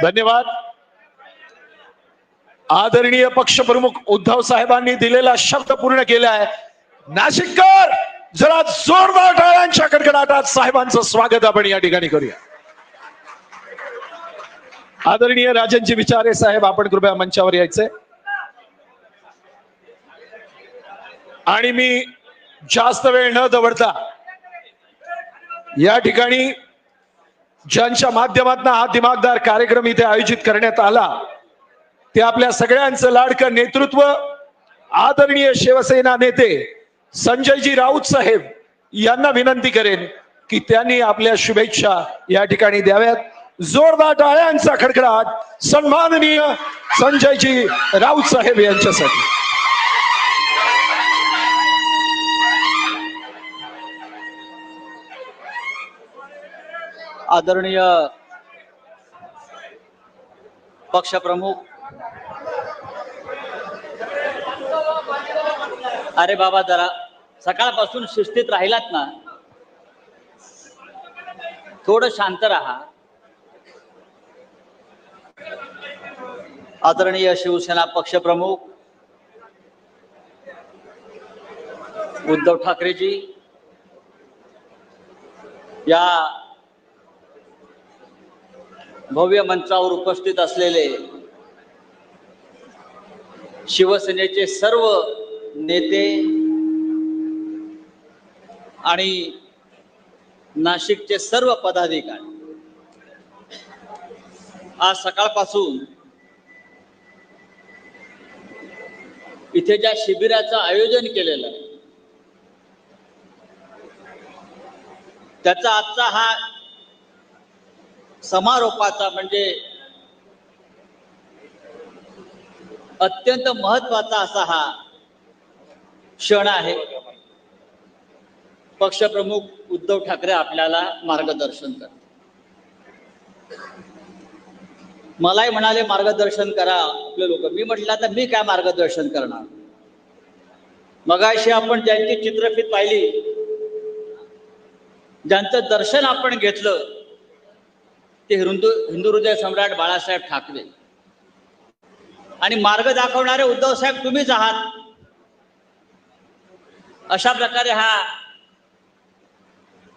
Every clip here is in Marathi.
धन्यवाद. आदरणीय पक्षप्रमुख उद्धव साहेबांनी दिलेला शब्द पूर्ण केलाय. नाशिककर जरा जोरदार टाळ्यांच्या कडकडाटात साहेबांचं स्वागत आपण या ठिकाणी करूया. आदरणीय राजनजी विचारे साहेब, आपण कृपया मंचावर यायचे. आणि मी जास्त वेळ न दवडता या ठिकाणी ज्यांच्या माध्यमातून हा दिमागदार कार्यक्रम इथे आयोजित करण्यात आला ते आपल्या सगळ्यांचं लाडकं नेतृत्व आदरणीय शिवसेना नेते संजयजी राऊत साहेब यांना विनंती करेन की त्यांनी आपल्या शुभेच्छा या ठिकाणी द्याव्यात. जोरदार टाळ्यांचा खडखडाट सन्माननीय संजयजी राऊत साहेब यांच्यासाठी. आदरणीय पक्षप्रमुख, अरे बाबा जरा सकाळपासून शिस्तीत राहिलात ना, थोडं शांत राहा. आदरणीय शिवसेना पक्षप्रमुख उद्धव ठाकरेजी, या भव्य मंचावर उपस्थित असलेले शिवसेनेचे सर्व नेते आणि नाशिकचे सर्व पदाधिकारी, आज सकाळपासून इथे ज्या शिबिराचं आयोजन केलेलं आहे त्याचा आजचा हा समारोपाचा म्हणजे अत्यंत महत्वाचा असा हा क्षण आहे. पक्षप्रमुख उद्धव ठाकरे आपल्याला मार्गदर्शन करतात. मलाही म्हणाले मार्गदर्शन करा आपले लोक. मी म्हटलं आता मी काय मार्गदर्शन करणार. मगाशी आपण ज्यांची चित्रफित पाहिली, ज्यांचं दर्शन आपण घेतलं ते हिंदू हृदय सम्राट बाळासाहेब ठाकरे आणि मार्ग दाखवणारे उद्धव साहेब तुम्हीच आहात. अशा प्रकारे हा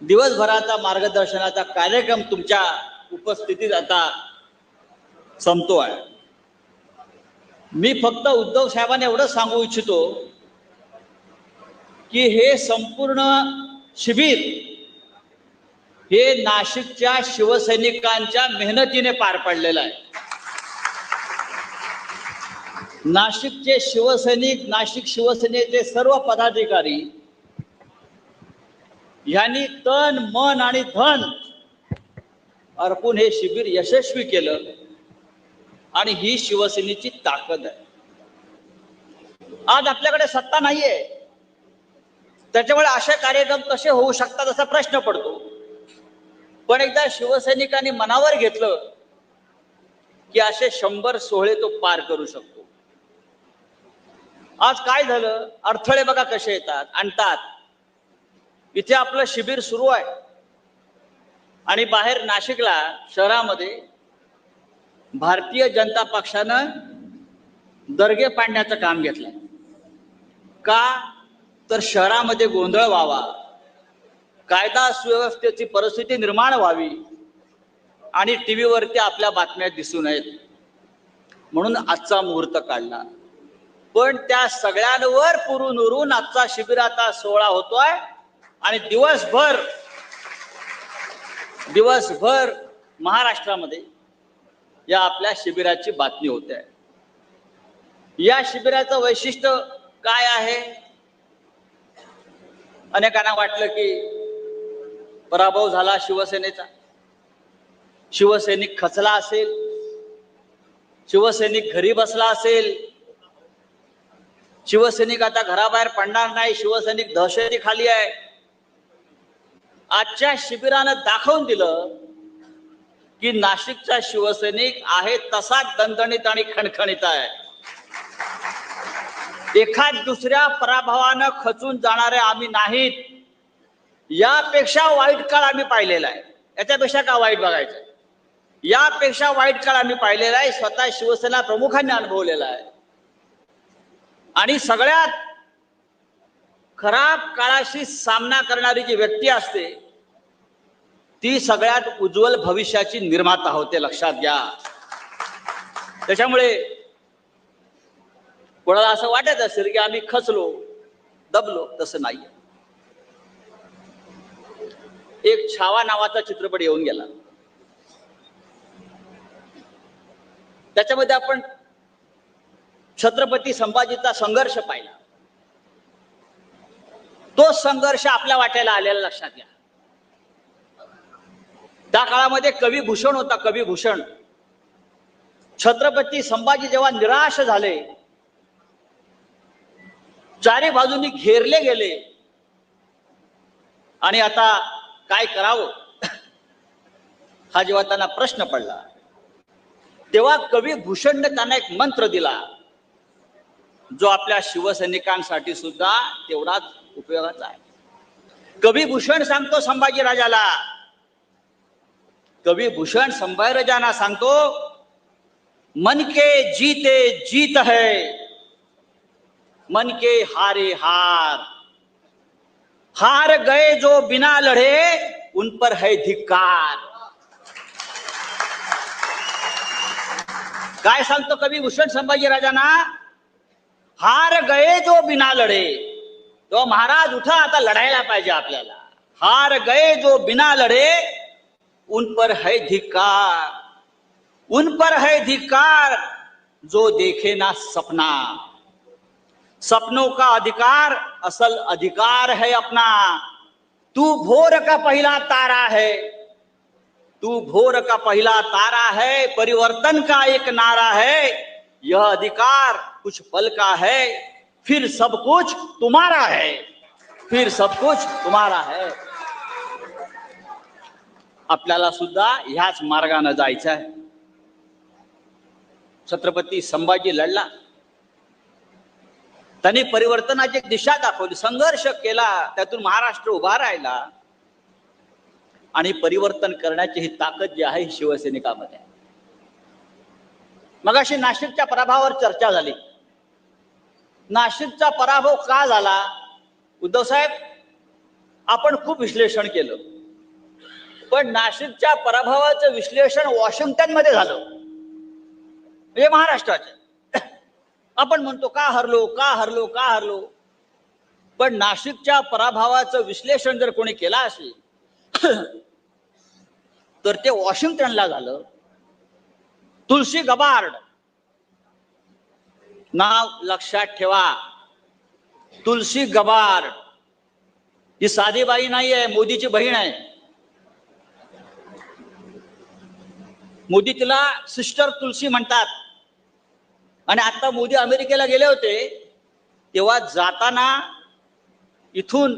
दिवसभराचा मार्गदर्शनाचा कार्यक्रम तुमच्या उपस्थितीत आता संपतो आहे. मी फक्त उद्धव साहेबांना एवढं सांगू इच्छितो की हे संपूर्ण शिबिर हे नाशिकच्या शिवसैनिकांच्या मेहनतीने पार पडलेलं आहे. नाशिकचे शिवसैनिक, नाशिक शिवसेनेचे सर्व पदाधिकारी यांनी तन मन आणि धन अर्पून हे शिबिर यशस्वी केलं आणि ही शिवसेनेची ताकद आहे. आज आपल्याकडे सत्ता नाहीये, त्याच्यामुळे असे कार्यक्रम कसे होऊ शकतात असा प्रश्न पडतो. पण एकदा शिवसैनिकांनी मनावर घेतलं की असे 100 सोहळे तो पार करू शकतो. आज काय झालं, अडथळे बघा कसे येतात, आणतात. इथे आपलं शिबिर सुरू आहे आणि बाहेर नाशिकला शहरामध्ये भारतीय जनता पक्षानं दर्गे पाडण्याचं काम घेतलं. का तर शहरामध्ये गोंधळ व्हावा, कायदा सुव्यवस्थेची परिस्थिती निर्माण व्हावी आणि टीव्हीवरती आपल्या बातम्या दिसू नयेत म्हणून आजचा मुहूर्त काढला. पण त्या सगळ्यांवर पुरून उरून आजचा शिबिराचा सोहळा होतोय आणि दिवसभर महाराष्ट्रामध्ये या आपल्या शिबिराची बातमी होते. या शिबिराचं वैशिष्ट्य काय आहे? अनेकांना वाटलं की पराभव झाला शिवसेनेचा, शिवसैनिक खचला असेल, शिवसैनिक घरी बसला असेल, शिवसैनिक आता घराबाहेर पडणार नाही, शिवसैनिक दहशतीखाली आहे. आजच्या शिबिरानं दाखवून दिलं की नाशिकचा शिवसैनिक आहे तसाच दणदणीत आणि खणखणीत आहे. एखाद दुसऱ्या पराभवानं खचून जाणारे आम्ही नाहीत. यापेक्षा वाईट काळ आम्ही पाहिलेला आहे. याच्यापेक्षा का वाईट बघायचं? यापेक्षा वाईट काळ आम्ही पाहिलेला आहे, स्वतः शिवसेना प्रमुखांनी अनुभवलेला आहे. आणि सगळ्यात खराब काळाशी सामना करणारी जी व्यक्ती असते ती सगळ्यात उज्ज्वल भविष्याची निर्माता होते, लक्षात घ्या. त्याच्यामुळे कोणाला असं वाटत असेल की आम्ही खचलो दबलो, तसं नाही. एक छावा नावाचा चित्रपट येऊन गेला, त्याच्यामध्ये आपण छत्रपती संभाजीचा संघर्ष पाहिला. तो संघर्ष आपल्या वाट्याला आलेला, लक्षात घ्या. त्या काळामध्ये कवी भूषण होता, कवी भूषण. छत्रपती संभाजी जेव्हा निराश झाले, चारी बाजूंनी घेरले गेले आणि आता काय करावं हा जेव्हा त्यांना प्रश्न पडला, तेव्हा कवी भूषणने त्यांना एक मंत्र दिला जो आपल्या शिवसैनिकांसाठी सुद्धा तेवढाच उपयोगाचा आहे. कवी भूषण सांगतो संभाजी राजाला, कवी भूषण संभाजी राजांना सांगतो, मन के जीते जीत है, मन के हारे हार, हार गए जो बिना लढे उन पर है धिक्कार. काय सांगतो कवी भूषण संभाजी राजांना? हार गए जो बिना लढे. तो महाराज उठा, आता लढायला पाहिजे आपल्याला. हार गए जो बिना लढे उन पर है धिक्कार, उन पर है धिक्कार जो देखे ना सपना. सपनों का अधिकार असल अधिकार है अपना. तू भोर का पहला तारा है, तू भोर का पहला तारा है, परिवर्तन का एक नारा है. यह अधिकार कुछ पल का है, फिर सब कुछ तुम्हारा है, फिर सब कुछ तुम्हारा है. आपल्याला सुद्धा ह्याच मार्गाने जायचं आहे. छत्रपती संभाजी लढला, त्यांनी परिवर्तनाची दिशा दाखवली, संघर्ष केला, त्यातून महाराष्ट्र उभा राहिला आणि परिवर्तन करण्याची ही ताकद जी आहे शिवसैनिकामध्ये. मगाशी नाशिकच्या पराभवावर चर्चा झाली. नाशिकचा पराभव का झाला? उद्धव साहेब, आपण खूप विश्लेषण केलं, पण नाशिकच्या पराभवाचं विश्लेषण वॉशिंग्टन मध्ये झालं, म्हणजे महाराष्ट्राचे. आपण म्हणतो का हरलो का हरलो का हरलो, पण नाशिकच्या पराभवाचं विश्लेषण जर कोणी केला असेल तर ते वॉशिंग्टनला झालं. तुलसी गबार्ड नाव लक्षात ठेवा. तुलसी गबार्ड ही साधी बाई नाही आहे, मोदीची बहीण आहे. मोदी तिला सिस्टर तुलसी म्हणतात. आणि आता मोदी अमेरिकेला गेले होते तेव्हा जाताना इथून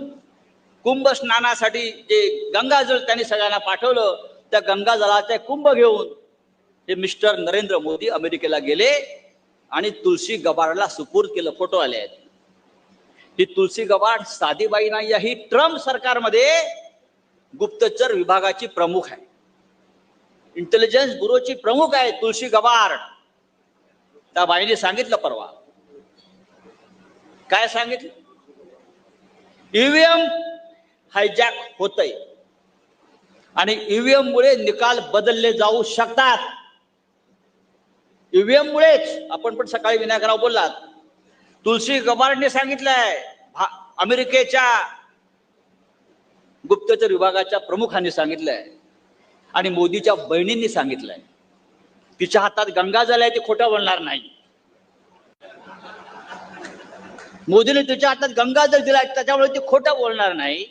कुंभ स्नानासाठी जे गंगाजळ त्यांनी सगळ्यांना पाठवलं, त्या गंगाजळाचे कुंभ घेऊन हे मिस्टर नरेंद्र मोदी अमेरिकेला गेले आणि तुलसी गबार्डला सुपूर्द केलं. फोटो आले आहेत. ही तुलसी गबार्ड साधी बाई नाही, ही ट्रम्प सरकारमध्ये गुप्तचर विभागाची प्रमुख आहे, इंटेलिजन्स ब्युरोची प्रमुख आहे तुलसी गबार्ड. त्या बाईने सांगितलं परवा, काय सांगितलं? ईव्हीएम हायजॅक होतंय आणि ईव्हीएम मुळे निकाल बदलले जाऊ शकतात. ईव्हीएम मुळेच. आपण पण सकाळी विनायकराव बोललात, तुलसी गबार्डने सांगितलंय, अमेरिकेच्या गुप्तचर विभागाच्या प्रमुखांनी सांगितलंय आणि मोदीच्या बहिणींनी सांगितलंय. तिच्या हातात गंगाजल आहे, ती खोटं बोलणार नाही. मोदीने तिच्या हातात गंगाजल दिलाय, त्याच्यामुळे ती खोटं बोलणार नाही.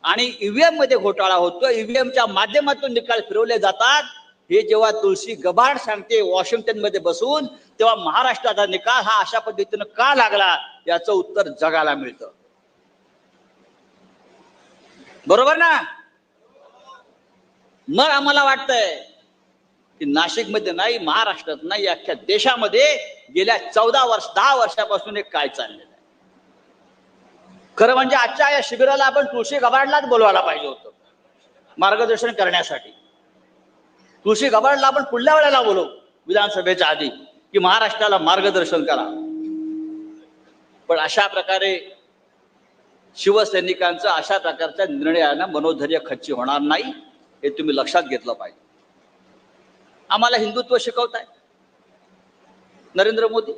आणि ईव्हीएम मध्ये घोटाळा होतो, ईव्हीएमच्या माध्यमातून निकाल फिरवले जातात, हे जेव्हा तुलसी गबार्ड सांगते वॉशिंग्टन मध्ये बसून, तेव्हा महाराष्ट्राचा निकाल हा अशा पद्धतीनं का लागला याचं उत्तर जगाला मिळतं. बरोबर ना? मग आम्हाला वाटतंय की नाशिकमध्ये नाही, महाराष्ट्रात नाही, अख्ख्या देशामध्ये गेल्या 10 वर्षापासून एक काय चाललेलं आहे. खरं म्हणजे आजच्या या शिबिराला आपण तुळशी गबार्डलाच बोलवायला पाहिजे होतं मार्गदर्शन करण्यासाठी. तुळशी गबाळला आपण पुढल्या वेळेला बोलू विधानसभेच्या आधी की महाराष्ट्राला मार्गदर्शन करा. पण अशा प्रकारे शिवसैनिकांचं अशा प्रकारच्या निर्णयानं मनोधैर्य खच्ची होणार नाही, हे तुम्ही लक्षात घेतलं पाहिजे. आम्हाला हिंदुत्व शिकवताय नरेंद्र मोदी,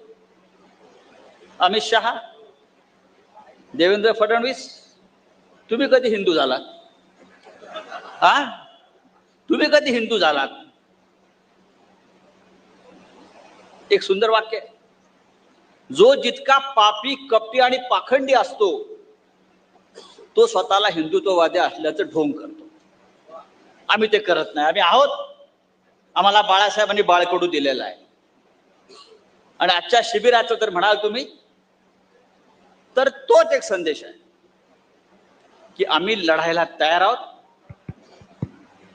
अमित शहा, देवेंद्र फडणवीस. तुम्ही कधी हिंदू झालात? हा, तुम्ही कधी हिंदू झालात? एक सुंदर वाक्य आहे, जो जितका पापी, कपटी आणि पाखंडी असतो तो स्वतःला हिंदुत्ववादी असल्याचं ढोंग करतो. आम्ही ते करत नाही. आम्ही आहोत, आम्हाला बाळासाहेबांनी बाळकडू दिलेला आहे. आणि आजच्या शिबिराचं तर म्हणाल तुम्ही तर तोच एक संदेश आहे की आम्ही लढायला तयार आहोत.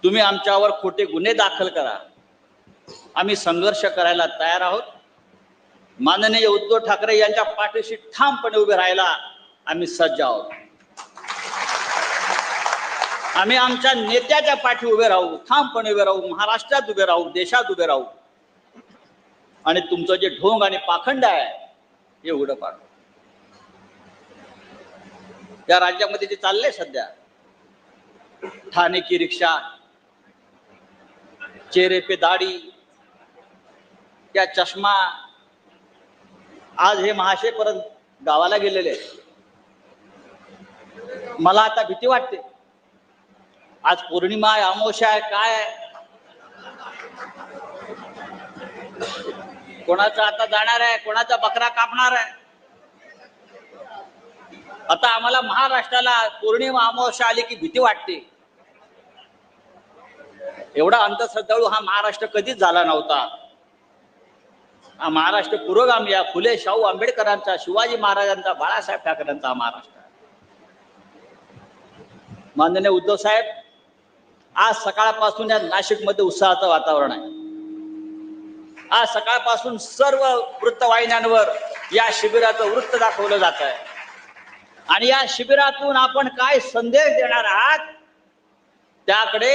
तुम्ही आमच्यावर खोटे गुन्हे दाखल करा, आम्ही संघर्ष करायला तयार आहोत. माननीय उद्धव ठाकरे यांच्या पाठीशी ठामपणे उभे राहायला आम्ही सज्ज आहोत. आम्ही आमच्या नेत्याच्या पाठी उभे राहू, ठामपणे उभे राहू, महाराष्ट्रात उभे राहू, देशात उभे राहू. आणि तुमचं जे ढोंग आणि पाखंड आहे हे उघडं पाडू. या राज्यामध्ये जे चाललंय सध्या, ठाणे की रिक्षा, चेहरे पे दाढी, क्या चष्मा, आज हे महाशय परत गावाला गेलेले. मला आता भीती वाटते. आज पौर्णिमा आहे, अमावस्या आहे, काय आहे, कोणाचा आता जाणार आहे, कोणाचा बकरा कापणार आहे. आता आम्हाला महाराष्ट्राला पौर्णिमा अमावस्या आली की भीती वाटते. एवढा अंधश्रद्धाळू हा महाराष्ट्र कधीच झाला नव्हता. हा महाराष्ट्र पुरोगामी, या फुले शाहू आंबेडकरांचा, शिवाजी महाराजांचा, बाळासाहेब ठाकरेंचा महाराष्ट्र. माननीय उद्धव साहेब, आज सकाळपासून या नाशिकमध्ये उत्साहाचं वातावरण आहे. आज सकाळपासून सर्व वृत्तवाहिन्यांवर या शिबिराचं वृत्त दाखवलं जात आहे. आणि या शिबिरातून आपण काय संदेश देणार आहात त्याकडे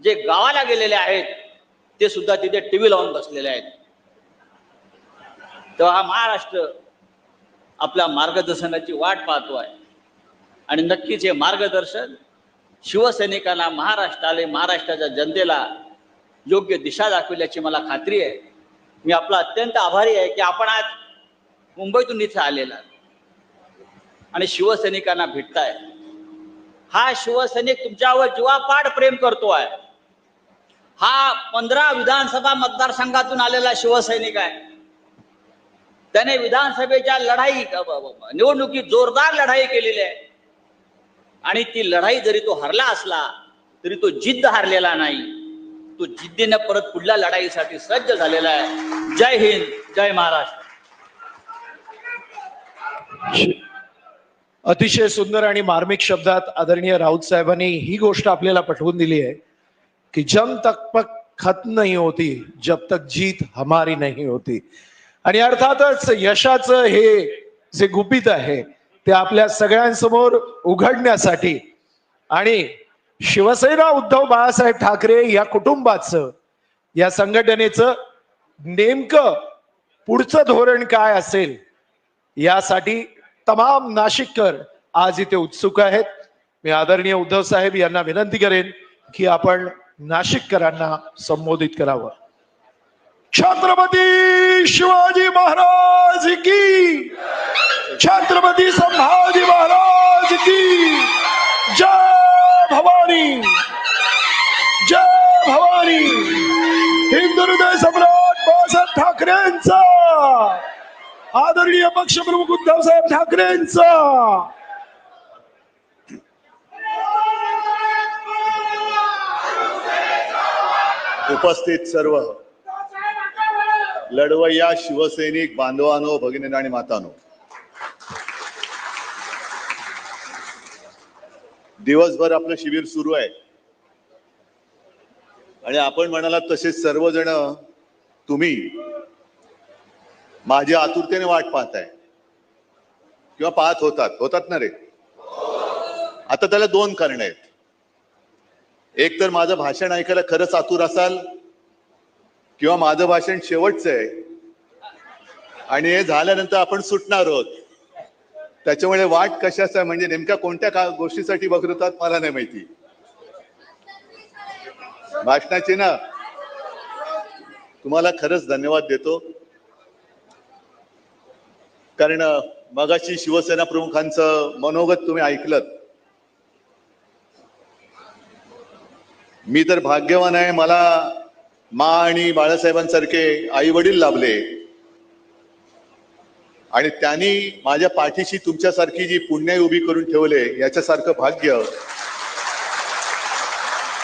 जे गावाला गेलेले आहेत ते सुद्धा तिथे टीव्ही लावून बसलेले आहेत. तेव्हा हा महाराष्ट्र आपल्या मार्गदर्शनाची वाट पाहतो आहे. आणि नक्कीच हे मार्गदर्शन शिवसैनिकांना, महाराष्ट्राला, महाराष्ट्राच्या जनतेला योग्य दिशा दाखविल्याची मला खात्री आहे. मी आपला अत्यंत आभारी आहे की आपण आज मुंबईतून इथे आलेला आणि शिवसैनिकांना भेटताय. हा शिवसैनिक तुमच्यावर जीवापाड प्रेम करतो आहे. हा 15 विधानसभा मतदारसंघातून आलेला शिवसैनिक आहे. त्याने विधानसभेच्या निवडणुकीत जोरदार लढाई केलेली आहे. आणि ती लढाई जरी तो हरला असला तरी तो जिद्द हारलेला नाही. तो जिद्दीने परत पुढल्या लढाईसाठी सज्ज झालेला आहे. जय हिंद, जय महाराष्ट्र. अतिशय सुंदर आणि मार्मिक शब्दात आदरणीय राऊत साहेबांनी ही गोष्ट आपल्याला पटवून दिली आहे की जंग तक पक खत्म नहीं होती जब तक जीत हमारी नहीं होती. आणि अर्थातच यशाचं हे जे गुपित आहे ते आपल्या सगळ्यांसमोर उघडण्यासाठी आणि शिवसेना उद्धव बाळासाहेब ठाकरे या कुटुंबाचं, या संघटनेचं नेमकं पुढचं धोरण काय असेल यासाठी तमाम नाशिककर आज इथे उत्सुक आहेत. मी आदरणीय उद्धव साहेब यांना विनंती करेन की आपण नाशिककरांना संबोधित करावं. छत्रपती शिवाजी महाराज की, छत्रपती संभाजी महाराज की जय भवानी, जय भवानी. हिंदू हृदय सम्राट बाळासाहेब ठाकरेंचा, आदरणीय पक्षप्रमुख उद्धव साहेब ठाकरेंचा. उपस्थित सर्व लढवय्या शिवसैनिक बांधवांनो, भगिनींनो आणि मातांनो, दिवसभर आपलं शिबिर सुरू आहे आणि आपण म्हणालात तसेच सर्वजण तुम्ही माझी आतुरतेने वाट पाहताय किंवा पाहत होतात ना रे. आता त्याला दोन कारण आहेत. एक तर माझं भाषण ऐकायला खरंच आतुर असाल किंवा माझं भाषण शेवटचं आहे आणि हे झाल्यानंतर आपण सुटणार आहोत. त्याच्यामुळे वाट कशाचा आहे म्हणजे नेमक्या कोणत्या गोष्टीसाठी बघतात मला नाही माहिती. भाषणाची ना तुम्हाला खरंच धन्यवाद देतो, कारण मगाशी शिवसेना प्रमुखांचं मनोगत तुम्ही ऐकलं. मी तर भाग्यवान आहे, मला मा आणि बाळासाहेबांसारखे आई वडील लाभले आणि त्यांनी माझ्या पाठीशी तुमच्यासारखी जी पुण्याई उभी करून ठेवले, याच्यासारखं भाग्य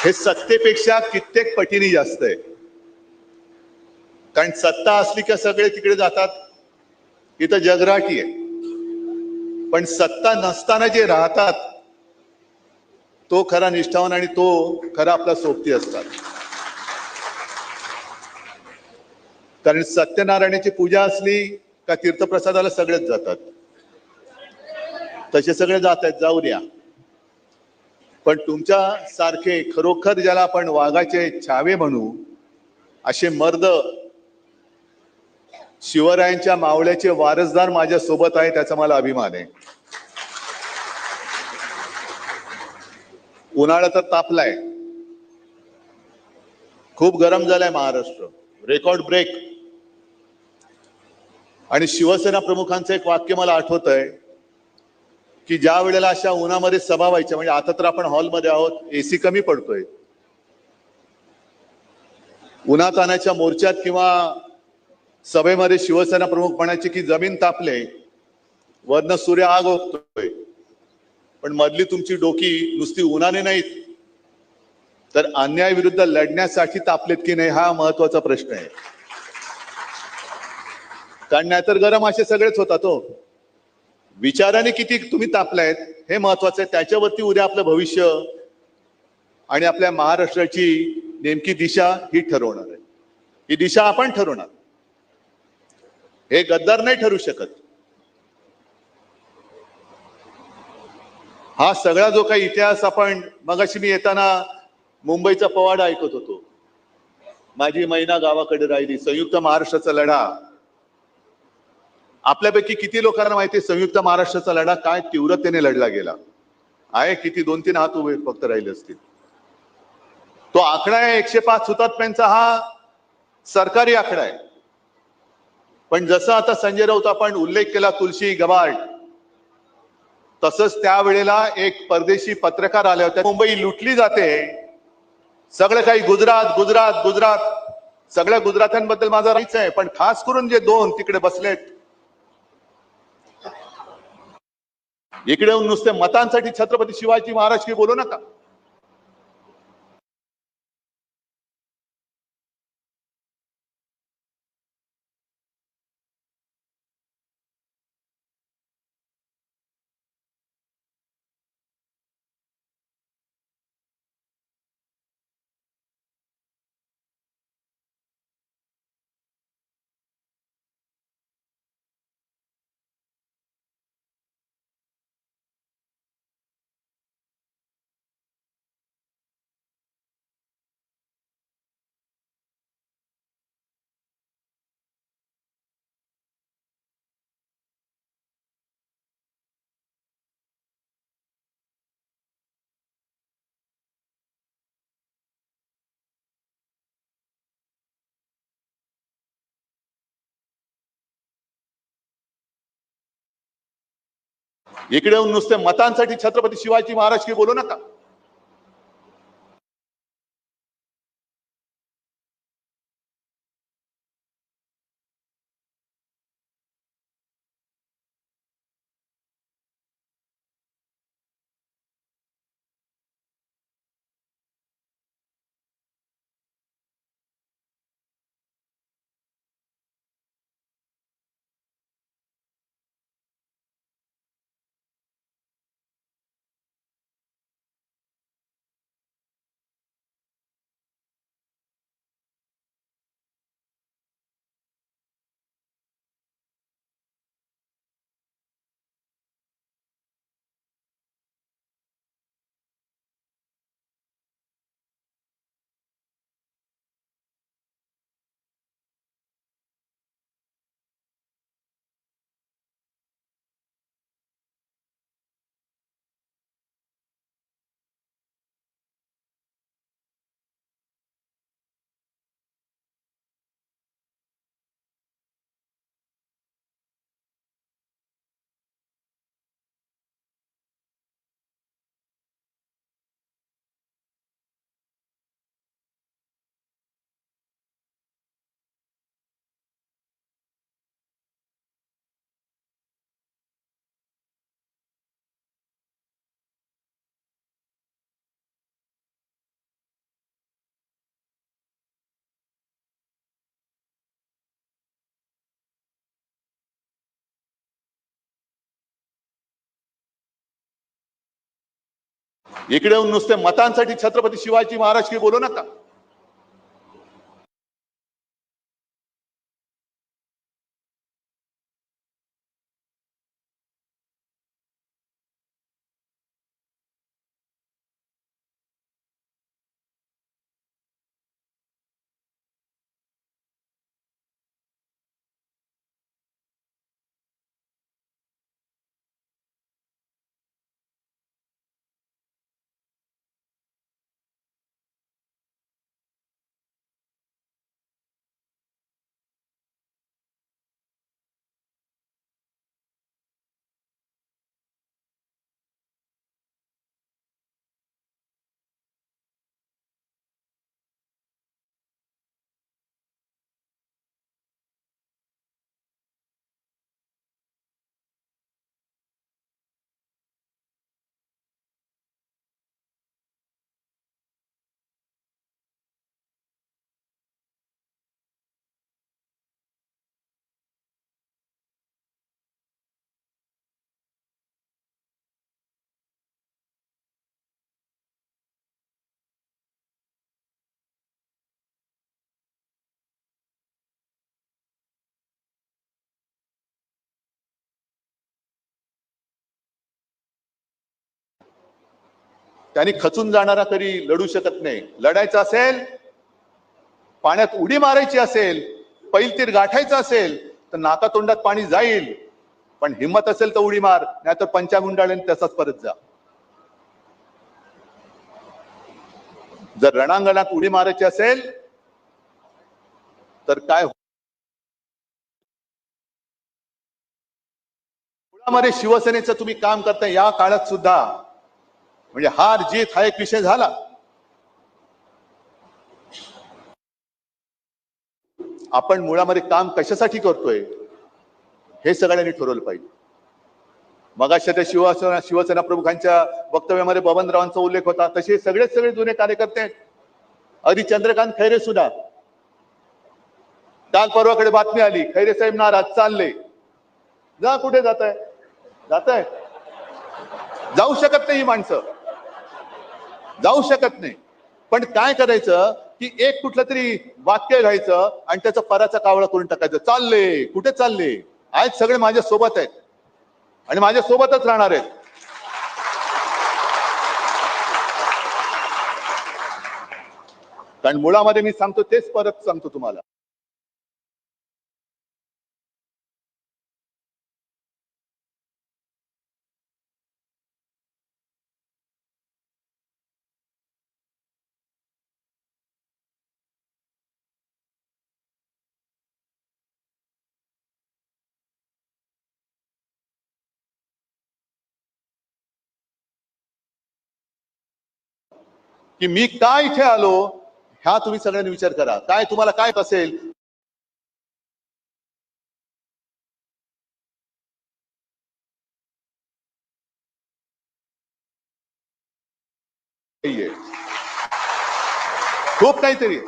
हे सत्तेपेक्षा कित्येक पटीने जास्त आहे. कारण सत्ता असली का सगळे तिकडे जातात, इथं जगराटी आहे. पण सत्ता नसताना जे राहतात तो खरा निष्ठावान आणि तो खरा आपला सोबती असतात. कारण सत्यनारायणाची पूजा असली का तीर्थप्रसादाला सगळेच जातात, तसे सगळे जात आहेत, जाऊ द्या. पण तुमच्या सारखे खरोखर ज्याला आपण वाघाचे छावे म्हणू असे मर्द शिवरायांच्या मावळ्याचे वारसदार माझ्या सोबत आहे, त्याचा मला अभिमान आहे. उन्हाळा तर तापलाय, खूप गरम झालाय महाराष्ट्र, रेकॉर्ड ब्रेक. आणि शिवसेना प्रमुखांचं एक वाक्य मला आठवत आहे की ज्या वेळेला अशा उन्हामध्ये सभा व्हायच्या, म्हणजे आता तर आपण हॉलमध्ये आहोत, एसी कमी पडतोय, उन्हातानाच्या मोर्चात किंवा सभेमध्ये शिवसेना प्रमुख म्हणायचे की जमीन तापले, वरनं सूर्य आग ओकतोय, पण मधली तुमची डोकी नुसती उन्हाने नाहीत तर अन्याय विरुद्ध लढण्यासाठी तापलेत की नाही, हा महत्वाचा प्रश्न आहे. कारण नाहीतर गरम असे सगळेच होतात. तो विचाराने किती तुम्ही तापलायत हे महत्वाचं आहे. त्याच्यावरती उद्या आपलं भविष्य आणि आपल्या महाराष्ट्राची नेमकी दिशा ही ठरवणार आहे. ही दिशा आपण ठरवणार, हे गद्दार नाही ठरू शकत. हा सगळा जो काही इतिहास आपण मगाशी मी येताना मुंबईचा पवाडा ऐकत होतो, माझी मैना गावाकडे राहिली, संयुक्त महाराष्ट्राचा लढा. आपल्यापैकी किती लोकांना माहिती आहे संयुक्त महाराष्ट्राचा लढा काय तीव्रतेने लढला गेला आहे? किती 2-3 हात उभे फक्त राहिले असतील. तो आकडा आहे 105 हुतात्म्यांचा, हा सरकारी आकडा आहे. पण जसं आता संजय राऊत आपण उल्लेख केला तुलसी गबाड, तसंच त्यावेळेला एक परदेशी पत्रकार आले होते. मुंबई लुटली जाते, सगळं काही गुजरात गुजरात गुजरात, सगळ्या गुजरात्यांबद्दल माझा राहायचं आहे, पण खास करून जे 2 तिकडे बसलेत, इकडे येऊन नुसते मतांसाठी छत्रपती शिवाजी महाराज की बोलू नका. इकडे येऊन नुसते मतांसाठी छत्रपती शिवाजी महाराज की बोलू नका. इकडे येऊन नुसते मतांसाठी छत्रपती शिवाजी महाराज की बोलू नका. त्यांनी खचून जाणारा कधी लढू शकत नाही. लढायचं असेल, पाण्यात उडी मारायची असेल, पैलतीर गाठायचं असेल तर नाकातोंडात पाणी जाईल, पण हिंमत असेल तर उडी मार, नाहीतर पंचागुंडाळेन तसाच परत जा. जर रणांगणात उडी मारायची असेल तर काय मुळामध्ये शिवसेनेचं तुम्ही काम करता या काळात सुद्धा, म्हणजे हार जीत हा एक विषय झाला. आपण मुळामध्ये काम कशासाठी करतोय हे सगळ्यांनी ठरवलं पाहिजे. मगाशी त्या शिवसेना प्रमुखांच्या वक्तव्यामध्ये बबनरावांचा उल्लेख होता, तसे सगळे जुने कार्यकर्ते, अगदी चंद्रकांत खैरे सुद्धा. काल परवाकडे बातमी आली, खैरे साहेब नाराज, चालले. जा, कुठे जात आहे? जाऊ शकत नाही ही माणसं, जाऊ शकत नाही. पण काय करायचं की एक कुठलं तरी वाक्य घ्यायचं आणि त्याचा पराचा कावळा करून टाकायचं. चालले, कुठे चालले? आज सगळे माझ्या सोबत आहेत आणि माझ्या सोबतच राहणार आहेत. कारण मुळामध्ये मी सांगतो तेच परत सांगतो तुम्हाला. की मी काय इथे आलो, ह्या तुम्ही सगळ्यांनी विचार करा. काय तुम्हाला काय असेल खूप काहीतरी.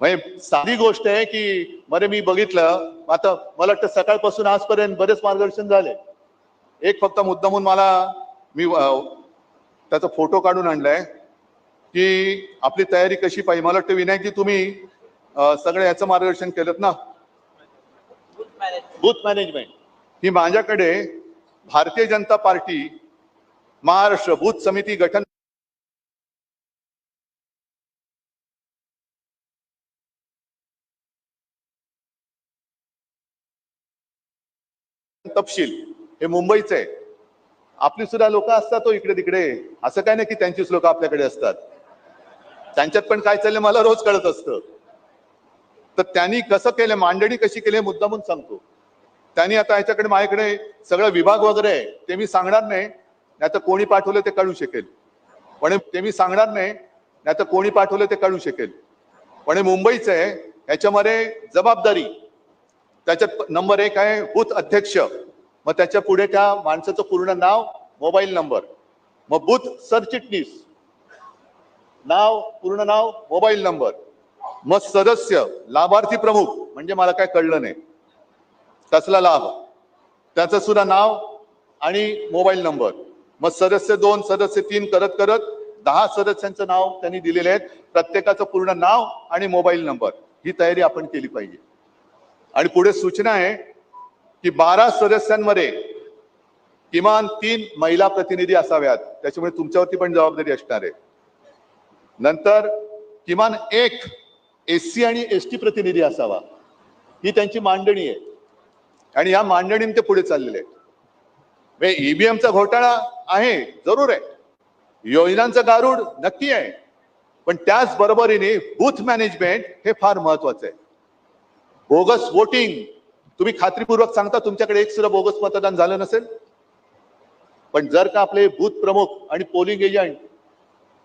म्हणजे साधी गोष्ट आहे की मध्ये मी बघितलं, आता मला वाटतं सकाळपासून आजपर्यंत बरेच मार्गदर्शन झाले. एक फक्त मुद्दामून मी त्याचा फोटो काढून आणलाय की आपली तयारी कशी पाहिजे. मला वाटतं विनायकजी तुम्ही सगळं याचं मार्गदर्शन केलं ना, बूथ मॅनेजमेंट. ही माझ्याकडे भारतीय जनता पार्टी महाराष्ट्र बूथ समिती गठन तपशील हे मुंबईचं आहे. आपली सुद्धा लोक असतात तो इकडे तिकडे, असं काय नाही की त्यांचीच लोक आपल्याकडे असतात. त्यांच्यात पण काय चाललंय मला रोज कळत असतं. तर त्यांनी कसं केलं, मांडणी कशी केली मुद्दामून सांगतो. त्यांनी आता ह्याच्याकडे माझ्याकडे सगळं विभाग वगैरे आहे, ते मी सांगणार नाही, नाहीतर कोणी पाठवलं ते कळू शकेल. पण ते मी सांगणार नाही, नाहीतर कोणी पाठवलं ते कळू शकेल. पण मुंबईचं आहे, ह्याच्यामध्ये जबाबदारी त्याच्यात नंबर 1 आहे बूथ अध्यक्ष, मग त्याच्या पुढे त्या माणसाचं पूर्ण नाव, मोबाईल नंबर, मग बूथ सरचिटणीस, नाव, पूर्ण नाव, मोबाईल नंबर, मग सदस्य, लाभार्थी प्रमुख, म्हणजे मला काय कळलं नाही कसला लाभ, त्याचं सुद्धा नाव आणि मोबाईल नंबर, मग सदस्य 2, सदस्य 3 करत करत 10 सदस्यांचं नाव त्यांनी दिलेले आहेत, प्रत्येकाचं पूर्ण नाव आणि मोबाईल नंबर. ही तयारी आपण केली पाहिजे. आणि पुढे सूचना आहे की 12 सदस्यांमध्ये किमान 3 महिला प्रतिनिधी असाव्यात, त्याच्यामुळे तुमच्यावरती पण जबाबदारी असणार आहे. नंतर किमान 1 SC आणि ST प्रतिनिधी असावा, ही त्यांची मांडणी आहे आणि या मांडणीने ते पुढे चाललेले आहेत. ईव्हीएमचा घोटाळा आहे, जरूर आहे, योजनांचं गारूड नक्की आहे, पण त्याच बरोबरीने बूथ मॅनेजमेंट हे फार महत्वाचं आहे. बोगस वोटिंग, तुम्ही खात्रीपूर्वक सांगता तुमच्याकडे एक सुद्धा बोगस मतदान झालं नसेल, पण जर का आपले बूथ प्रमुख आणि पोलिंग एजंट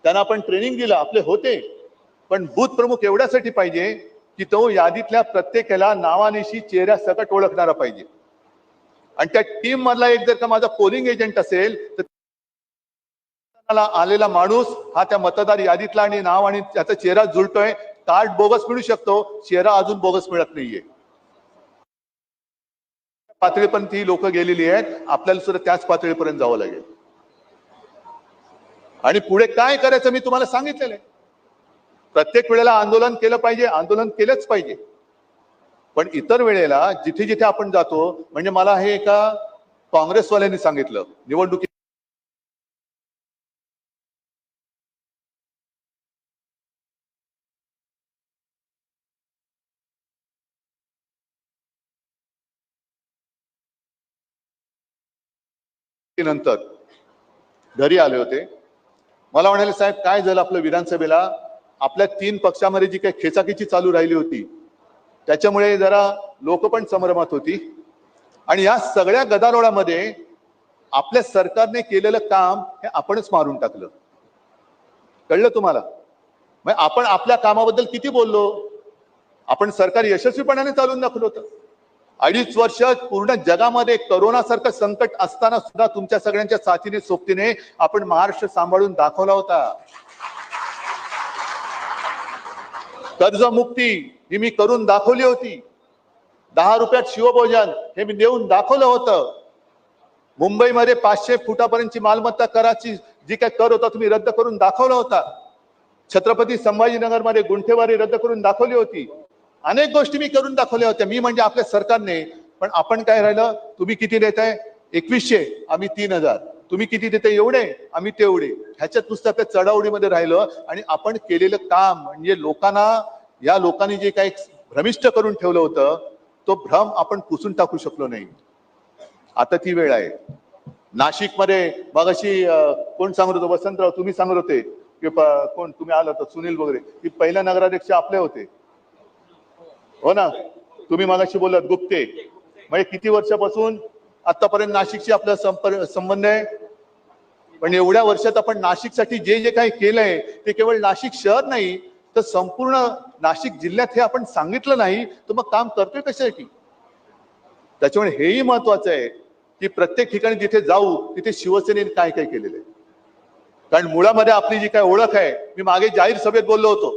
त्यांना आपण ट्रेनिंग दिलं, आपले होते, पण बूथ प्रमुख एवढ्यासाठी पाहिजे की तो यादीतल्या प्रत्येकाला नावानिशी चेहऱ्या सकट ओळखणारा पाहिजे. आणि त्या टीम मधला एक जर का माझा पोलिंग एजंट असेल तर आलेला माणूस हा त्या मतदार यादीतला आणि नाव आणि त्याचा चेहरा जुळतोय, कार्ड बोगस मिळू शकतो, चेहरा अजून बोगस मिळत नाहीये. पातळीपर्यंत ही लोक गेलेली आहेत, आपल्याला सुद्धा त्याच पातळीपर्यंत जावं लागेल. आणि पुढे काय करायचं मी तुम्हाला सांगितलेलं आहे. प्रत्येक वेळेला आंदोलन केलं पाहिजे, आंदोलन केलंच पाहिजे, पण इतर वेळेला जिथे जिथे आपण जातो, म्हणजे मला हे एका काँग्रेसवाल्यांनी सांगितलं निवडणुकी नंतर घरी आले होते. मला म्हणाले, साहेब काय झालं आपलं विधानसभेला, आपल्या 3 पक्षामध्ये जी काही खेचाखेची चालू राहिली होती त्याच्यामुळे जरा लोक पण संभ्रमात होती आणि या सगळ्या गदारोळामध्ये आपल्या सरकारने केलेलं काम हे आपणच मारून टाकलं. कळलं तुम्हाला? मग आपण आपल्या कामाबद्दल किती बोललो, आपण सरकार यशस्वीपणाने चालून दाखवलं होतं. 2.5 वर्ष पूर्ण जगामध्ये करोना सारखं संकट असताना सुद्धा तुमच्या सगळ्यांच्या साथीने सोबतीने आपण महाराष्ट्र सांभाळून दाखवला होता. कर्जमुक्ती ही मी करून दाखवली होती. 10 रुपयात शिवभोजन हे मी देऊन दाखवलं होतं. मुंबईमध्ये 500 फुटापर्यंतची मालमत्ता कराची जी काय कर होता तुम्ही रद्द करून दाखवला होता. छत्रपती संभाजीनगरमध्ये गुंठेवारी रद्द करून दाखवली होती. अनेक गोष्टी मी करून दाखवल्या होत्या, मी म्हणजे आपल्या सरकारने. पण आपण काय राहिलं, तुम्ही किती देताय, 2100, आम्ही 3000, तुम्ही किती देताय, एवढे, आम्ही तेवढे, ह्याच्यात नुसतं आपल्या चढावडीमध्ये राहिलं. आणि आपण केलेलं काम म्हणजे लोकांना, या लोकांनी जे काही भ्रमिष्ट करून ठेवलं होतं तो भ्रम आपण पुसून टाकू शकलो नाही. आता ती वेळ आहे. नाशिकमध्ये मगाशी कोण सांगत होतं, वसंतराव तुम्ही सांगत होते की कोण तुम्ही आला होता, सुनील वगैरे, की पहिल्या नगराध्यक्ष आपले होते, हो ना, तुम्ही मगाशी बोललात गुप्ते. म्हणजे किती वर्षापासून आतापर्यंत नाशिकशी आपला संबंध आहे. पण एवढ्या वर्षात आपण नाशिकसाठी जे जे काही केलंय ते केवळ नाशिक शहर नाही तर संपूर्ण नाशिक जिल्ह्यात हे आपण सांगितलं नाही तर मग काम करतोय कशासाठी. त्याच्यामुळे हेही महत्वाचं आहे की प्रत्येक ठिकाणी जिथे जाऊ तिथे शिवसेनेने काय काय केलेलं आहे. कारण मुळामध्ये आपली जी काय ओळख आहे, मी मागे जाहीर सभेत बोललो होतो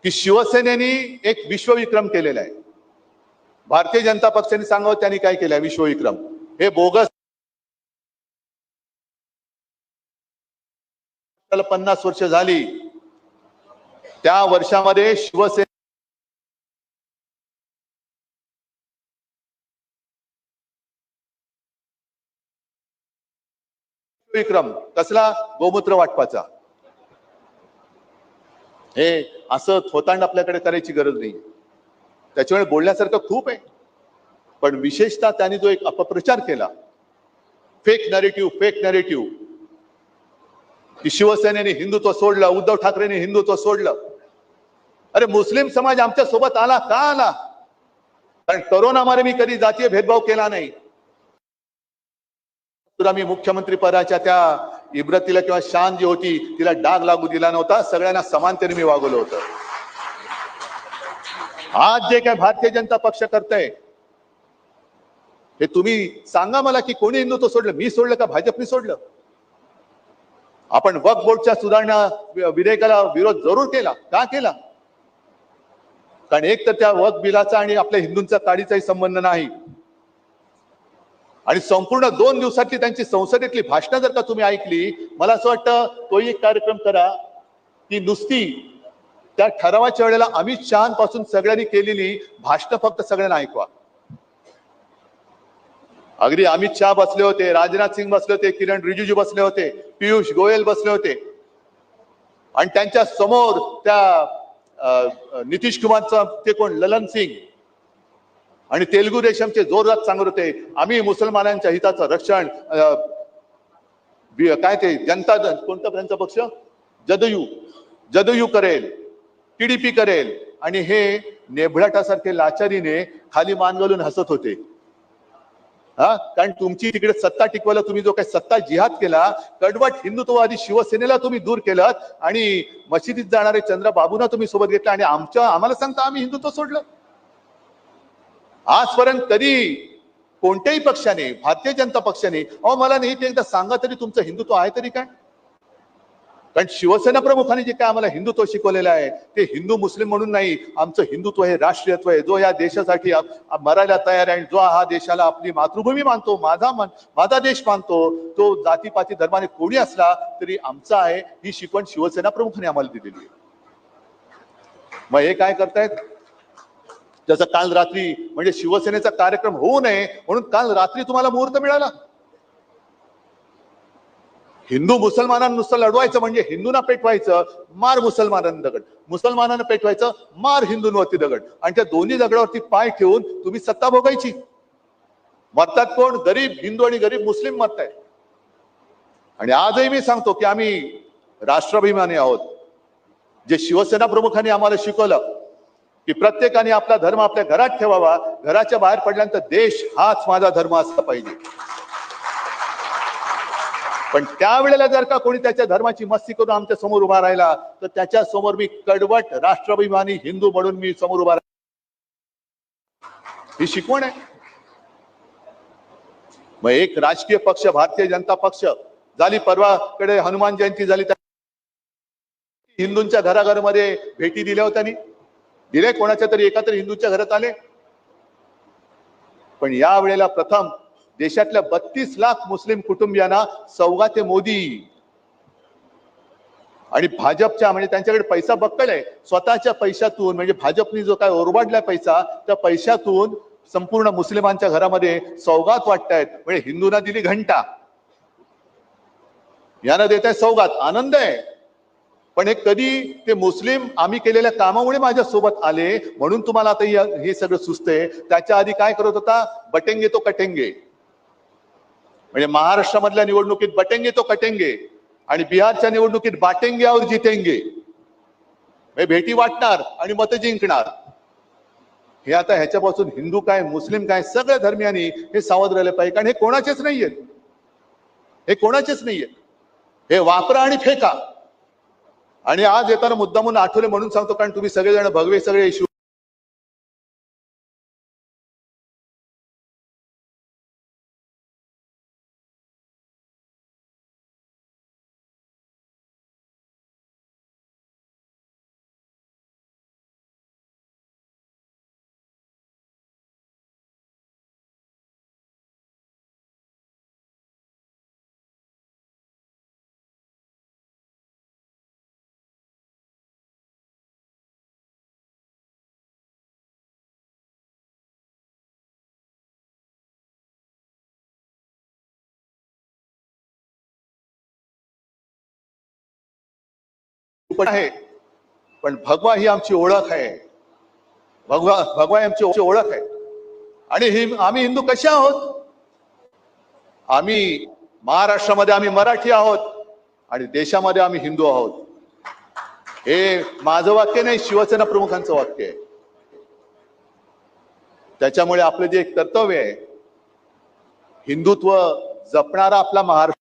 की शिवसेनेने एक विश्वविक्रम केलेला आहे. भारतीय जनता पक्षाने सांगावं त्यांनी काय केलंय विश्वविक्रम, हे बोगस 50 वर्ष झाली. त्या वर्षामध्ये शिवसेना विक्रम कसला, गोमूत्र वाटपाचा. हे असं थोतांड आपल्याकडे करायची गरज नाही. त्याच्यामुळे बोलण्यासारखं खूप आहे, पण विशेषतः त्यांनी जो एक अपप्रचार केला, फेक नरेटिव्ह की शिवसेनेने हिंदुत्व सोडलं, उद्धव ठाकरेंनी हिंदुत्व सोडलं. अरे मुस्लिम समाज आमच्या सोबत आला का आला, कारण करोनामध्ये मी कधी जातीय भेदभाव केला नाही. मी मुख्यमंत्री पदाच्या त्या इब्रतीला किंवा शान जी होती तिला डाग लागू दिला नव्हता. सगळ्यांना समानतेने मी वागवलं होतं. आज जे काय भारतीय जनता पक्ष करताय हे तुम्ही सांगा मला की कोणी हिंदुत्व सोडलं? मी सोडलं का भाजपने सोडलं? आपण वक्फ बोर्डच्या सुधारणा विधेयकाला विरोध जरूर केला. का केला? कारण एक तर त्या वक्फ बिलाचा आणि आपल्या हिंदूंचा काडीचाही संबंध नाही. आणि संपूर्ण 2 दिवसातली त्यांची संसदेतली भाषणं जर का तुम्ही ऐकली, मला असं वाटतं तोही एक कार्यक्रम करा की नुसती त्या ठरावाच्या वेळेला अमित शहापासून सगळ्यांनी केलेली भाषणं फक्त सगळ्यांना ऐकवा. अगदी अमित शहा बसले होते, राजनाथ सिंग बसले होते, किरण रिजिजू बसले होते, पियुष गोयल बसले होते आणि त्यांच्या समोर त्या नितीश कुमारचं ते कोण ललन सिंग आणि तेलुगू देशमचे जोरदार सांगत होते आम्ही मुसलमानांच्या हिताचं रक्षण काय ते जनता कोणता त्यांचा पक्ष जदयू करेल, टीडीपी करेल आणि हे नेभळाटासारखे लाचारीने खाली मान घालून हसत होते. कारण तुमची तिकडे सत्ता टिकवायला तुम्ही जो काही सत्ता जिहाद केला, कडवट हिंदुत्ववादी शिवसेनेला तुम्ही दूर केलं आणि मशिदीत जाणारे चंद्रबाबूंना तुम्ही सोबत घेतलं आणि आम्हाला सांगता आम्ही हिंदुत्व सोडलं. आजपर्यंत कधी कोणत्याही पक्षाने, भारतीय जनता पक्षाने मला नाही ते एकदा सांगा तरी तुमचं हिंदुत्व आहे तरी काय? कारण शिवसेना प्रमुखांनी जे काय आम्हाला हिंदुत्व शिकवलेलं आहे ते हिंदू मुस्लिम म्हणून नाही, आमचं हिंदुत्व हे राष्ट्रीयत्व आहे, जो या देशासाठी मरायला तयार आहे, जो हा देशाला आपली मातृभूमी मानतो, माझा देश मानतो, तो जातीपाती धर्माने कोणी असला तरी आमचा आहे, ही शिकवण शिवसेना प्रमुखांनी आम्हाला दिलेली आहे. मग हे काय करतायत? जसं काल रात्री म्हणजे शिवसेनेचा कार्यक्रम होऊ नये म्हणून काल रात्री तुम्हाला मुहूर्त मिळाला. हिंदू मुसलमानांना नुसतं लढवायचं म्हणजे हिंदूंना पेटवायचं, मार मुसलमानांना दगड, मुसलमानांना पेटवायचं, मार हिंदूंवरती दगड आणि त्या दोन्ही दगडावरती पाय ठेवून तुम्ही सत्ता भोगायची. मरतात कोण? गरीब हिंदू आणि गरीब मुस्लिम मरतायत. आणि आजही मी सांगतो की आम्ही राष्ट्राभिमानी आहोत. जे शिवसेना प्रमुखांनी आम्हाला शिकवलं की प्रत्येकाने आपला धर्म आपल्या घरात ठेवावा, घराच्या बाहेर पडल्यानंतर देश हाच माझा धर्म असला पाहिजे. पण त्यावेळेला जर का कोणी त्याच्या धर्माची मस्ती करून आमच्या समोर उभा राहिला तर त्याच्या समोर मी कडवट राष्ट्राभिमानी हिंदू म्हणून मी समोर उभा ही शिकवण आहे. मग एक राजकीय पक्ष भारतीय जनता पक्ष झाली, परवाकडे हनुमान जयंती झाली, हिंदूंच्या घराघरामध्ये भेटी दिल्या होत्या, दिले कोणाच्या तरी एका तरी हिंदूच्या घरात आले. पण या वेळेला प्रथम देशातल्या 32 लाख मुस्लिम कुटुंबियांना सौगाते मोदी आणि भाजपच्या म्हणजे त्यांच्याकडे पैसा बक्कळ आहे, स्वतःच्या पैशातून म्हणजे भाजपने जो काय ओरबाडलाय पैसा त्या पैशातून संपूर्ण मुस्लिमांच्या घरामध्ये सौगात वाटतायत. म्हणजे हिंदूंना दिली घंटा, यांना देत आहे सौगात, आनंद आहे. पण हे कधी ते मुस्लिम आम्ही केलेल्या कामामुळे माझ्या सोबत आले म्हणून तुम्हाला आता हे सगळं सुचतंय. त्याच्या आधी काय करत होता? बटेंगे तो कटेंगे. म्हणजे महाराष्ट्रामधल्या निवडणुकीत बटेंगे तो कटेंगे आणि बिहारच्या निवडणुकीत बाटेंगे और जितेंगे. भेटी वाटणार आणि मत जिंकणार. हे आता ह्याच्यापासून हिंदू काय मुस्लिम काय सगळ्या धर्मियांनी हे सावध राहिले पाहिजे. कारण हे कोणाचेच नाहीयेत, हे कोणाचेच नाहीयेत. हे वापरा आणि फेका. आणि आज येताना मुद्दामून आठवले म्हणून सांगतो, कारण तुम्ही सगळेजण भगवे सगळे इश्यू आहे. पण भगवा ही आमची ओळख आहे. भगवा ही आमची ओळख आहे. आणि ही आम्ही हिंदू कसे आहोत? आम्ही महाराष्ट्रामध्ये आम्ही मराठी आहोत आणि देशामध्ये आम्ही हिंदू आहोत. हे माझं वाक्य नाही, शिवसेना प्रमुखांचं वाक्य आहे. त्याच्यामुळे आपलं जे एक कर्तव्य आहे, हिंदुत्व जपणारा आपला महाराष्ट्र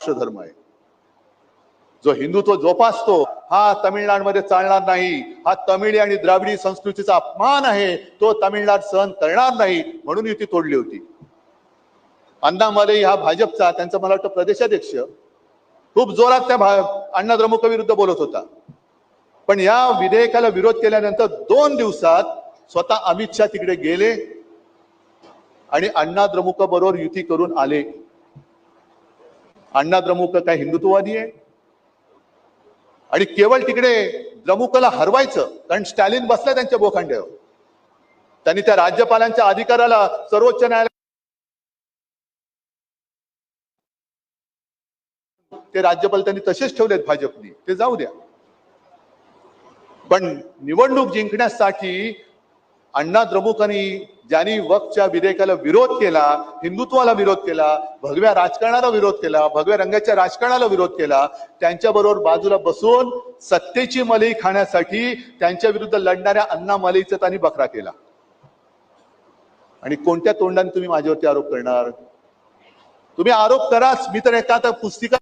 धर्म आहे. जो हिंदुत्व जोपासतो हा तामिळनाडूमध्ये चालणार नाही. हा तमिळी आणि द्राविडी संस्कृतीचा अपमान आहे. तो तामिळनाड सहन करणार नाही म्हणून युती तोडली होती. अण्णामलई हा भाजपचा, त्यांचा मला वाटतं प्रदेशाध्यक्ष, खूप जोरात त्या अण्णा द्रमुक विरुद्ध बोलत होता. पण या विधेयकाला विरोध केल्यानंतर 2 दिवसात स्वतः अमित शहा तिकडे गेले आणि अण्णा द्रमुक बरोबर युती करून आले. अण्णा द्रमुक काय हिंदुत्ववादी आहे? आणि केवळ तिकडे द्रमुकला हरवायचं, कारण स्टॅलिन बसला त्यांच्या बोखांड्यावर. त्यांनी त्या राज्यपालांच्या अधिकाराला सर्वोच्च न्यायालय ते राज्यपाल त्यांनी तसेच ठेवलेत भाजपनी, ते जाऊ द्या. पण निवडणूक जिंकण्यासाठी अण्णा द्रमुकांनी ज्यांनी वक्फच्या विधेयकाला विरोध केला, हिंदुत्वाला विरोध केला, भगव्या राजकारणाला विरोध केला, भगव्या रंगाच्या राजकारणाला विरोध केला, त्यांच्याबरोबर बाजूला बसून सत्तेची मलई खाण्यासाठी त्यांच्या विरुद्ध लढणाऱ्या अण्णामलईचा त्यांनी बकरा केला. आणि कोणत्या तोंडाने तुम्ही माझ्यावरती आरोप करणार? तुम्ही आरोप कराच. मी तर एका आता पुस्तिका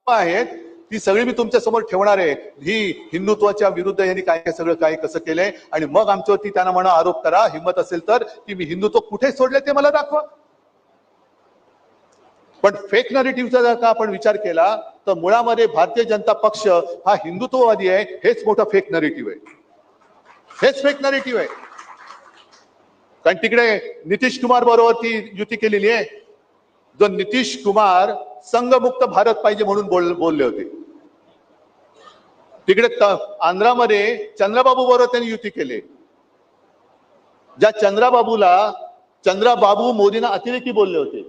आहेत ती सगळी मी तुमच्या समोर ठेवणार आहे. ही हिंदुत्वाच्या विरुद्ध यांनी काय काय सगळं काय कसं केलंय, आणि मग आमच्यावरती त्यांना म्हणा आरोप करा. हिंमत असेल तर की मी हिंदुत्व कुठे सोडले ते मला दाखवा. पण फेक नरेटिव्हचा जर का आपण विचार केला तर मुळामध्ये भारतीय जनता पक्ष हा हिंदुत्ववादी आहे, हेच मोठा फेक नरेटिव्ह आहे. हेच फेक नरेटिव्ह आहे. कारण तिकडे नितीश कुमार बरोबर ती युती केलेली आहे. जो नितीश कुमार संघमुक्त भारत पाहिजे म्हणून बोलले होते. तिकडे आंध्रामध्ये चंद्राबाबू बरोबर त्यांनी युती केली. ज्या चंद्राबाबू मोदींना अतिरेकी बोलले होते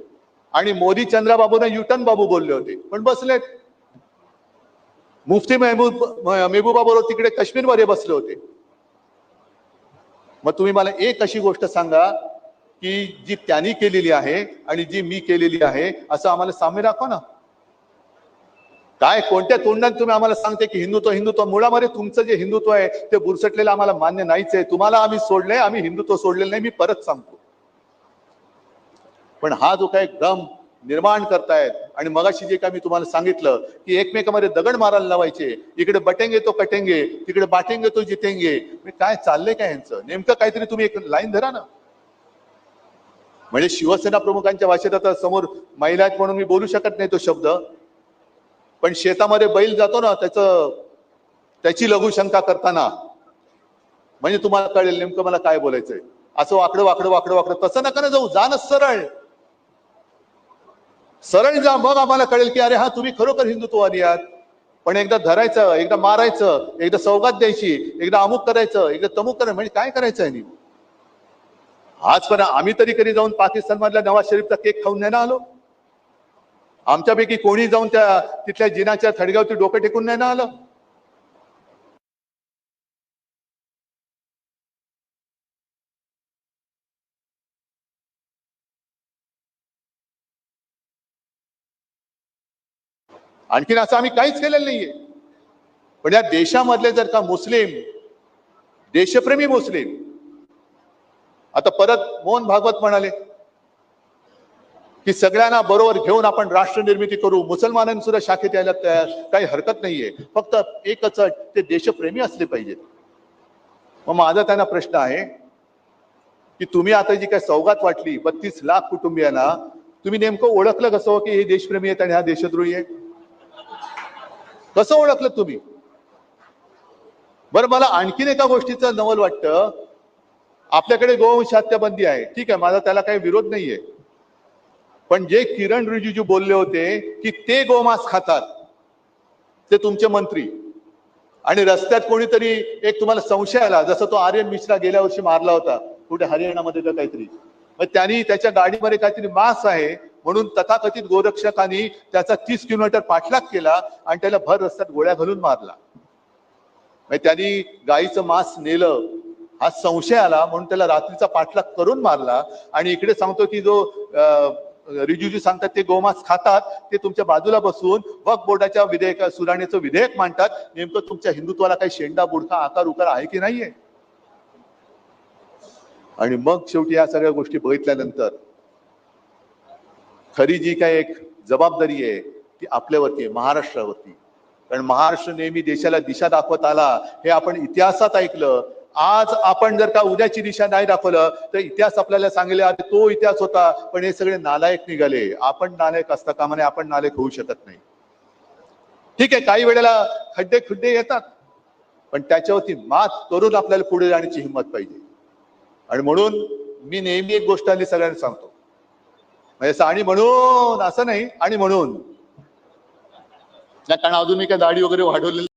आणि मोदी चंद्राबाबूंना युटर्न बाबू बोलले होते, पण बसलेत. मुफ्ती महबूबा बरोबर तिकडे काश्मीरमध्ये बसले होते. मग तुम्ही मला एक अशी गोष्ट सांगा की जी त्यांनी केलेली आहे आणि जी मी केलेली आहे, असं आम्हाला साम्य दाखवा ना. काय कोणत्या तोंडाने तुम्ही आम्हाला सांगते की हिंदुत्व हिंदुत्व? मुळामध्ये तुमचं जे हिंदुत्व आहे ते बुरसटलेलं आम्हाला मान्य नाहीच आहे. तुम्हाला आम्ही सोडलंय, आम्ही हिंदुत्व सोडलेलं नाही. मी परत सांगतो. पण हा जो काही भ्रम निर्माण करतायत, आणि मगाशी जे काय मी तुम्हाला सांगितलं की एकमेकांमध्ये दगड मारायला लावायचे, इकडे बटेंगे तो कटेंगे, तिकडे बाटेंगे तो जितेंगे, काय चाललंय काय यांचं? नेमकं काहीतरी तुम्ही एक लाईन धरा ना. म्हणजे शिवसेना प्रमुखांच्या भाषेत आता समोर महिला आहेत म्हणून मी बोलू शकत नाही तो शब्द, पण शेतामध्ये बैल जातो ना त्याची लघुशंका करताना म्हणजे तुम्हाला कळेल नेमकं मला काय बोलायचंय. असं वाकडं वाकडं वाकडं वाकडं तसं नका ना जाऊ. जा ना सरळ सरळ जा, मग आम्हाला कळेल की अरे हा तुम्ही खरोखर हिंदुत्ववादी आहात. पण एकदा धरायचं, एकदा मारायचं, एकदा सौगात द्यायची, एकदा अमुक करायचं, एकदा तमुक करायचं, म्हणजे काय करायचं आहे? आजपर्यंत आम्ही तरी कधी जाऊन पाकिस्तान मधल्या नवाज शरीफचा केक खाऊन नाही ना आलो? आमच्यापैकी कोणी जाऊन त्या तिथल्या जिनाच्या थडग्यावरती डोकं टेकून नाही ना आलं? आणखीन असं आम्ही काहीच केलेलं नाहीये. पण या देशामधले जर का मुस्लिम, देशप्रेमी मुस्लिम, आता परत मोहन भागवत म्हणाले की सगळ्यांना बरोबर घेऊन आपण राष्ट्र निर्मिती करू, मुसलमानांनी सुद्धा शाखेत यायला तयार, काही हरकत नाहीये, फक्त एकच अट, ते देशप्रेमी असले पाहिजेत. मग माझा त्यांना प्रश्न आहे की तुम्ही आता जी काय सौगात वाटली 32 लाख कुटुंबियांना, तुम्ही नेमकं ओळखलं कसं की हे देशप्रेमी आहेत आणि हा देशद्रोही आहे? कसं ओळखलं तुम्ही? बरं, मला आणखीन एका गोष्टीचं नवल वाटतं. आपल्याकडे गोवंश हत्या बंदी आहे, ठीक आहे, माझा त्याला काही विरोध नाहीये. पण जे किरण रिजिजू बोलले होते की ते गोमांस खातात, ते तुमचे मंत्री, आणि रस्त्यात कोणीतरी एक तुम्हाला संशय आला, जसं तो आर्यन मिश्रा गेल्या वर्षी मारला होता कुठे हरियाणामध्ये का काहीतरी, मग त्यांनी त्याच्या गाडीमध्ये काहीतरी मांस आहे म्हणून तथाकथित गोरक्षकांनी त्याचा 30 किलोमीटर पाठलाग केला आणि त्याला भर रस्त्यात गोळ्या घालून मारला. त्यांनी गाईचं मांस नेलं हा संशय आला म्हणून त्याला रात्रीचा पाठलाग करून मारला. आणि इकडे सांगतो की जो रिजिजू सांगतात ते गोमांस खातात, ते तुमच्या बाजूला बसून वक्फ बोर्डाच्या सुधारणेचं विधेयक मांडतात. नेमकं तुमच्या हिंदुत्वाला काही शेंडा बुडका आकार उकार आहे की नाहीये? आणि मग शेवटी या सगळ्या गोष्टी बघितल्यानंतर खरी जी काय एक जबाबदारी आहे ती आपल्यावरती आहे, महाराष्ट्रावरती. कारण महाराष्ट्र नेहमी देशाला दिशा दाखवत आला, हे आपण इतिहासात ऐकलं. आज आपण जर का उद्याची दिशा नाही दाखवलं तर इतिहास आपल्याला सांगेल अरे तो इतिहास होता, पण हे सगळे नालायक निघाले. आपण नालायक असता कामा नये, आपण नालायक होऊ शकत नाही. ठीक आहे, काही वेळेला खड्डे येतात, पण त्याच्यावरती मात करून आपल्याला पुढे जाण्याची हिंमत पाहिजे. आणि म्हणून मी नेहमी एक गोष्ट आली सगळ्यांना सांगतो, म्हणजे आणि म्हणून असं नाही, आणि म्हणून कारण अजून मी काय दाढी वगैरे वाढवलेली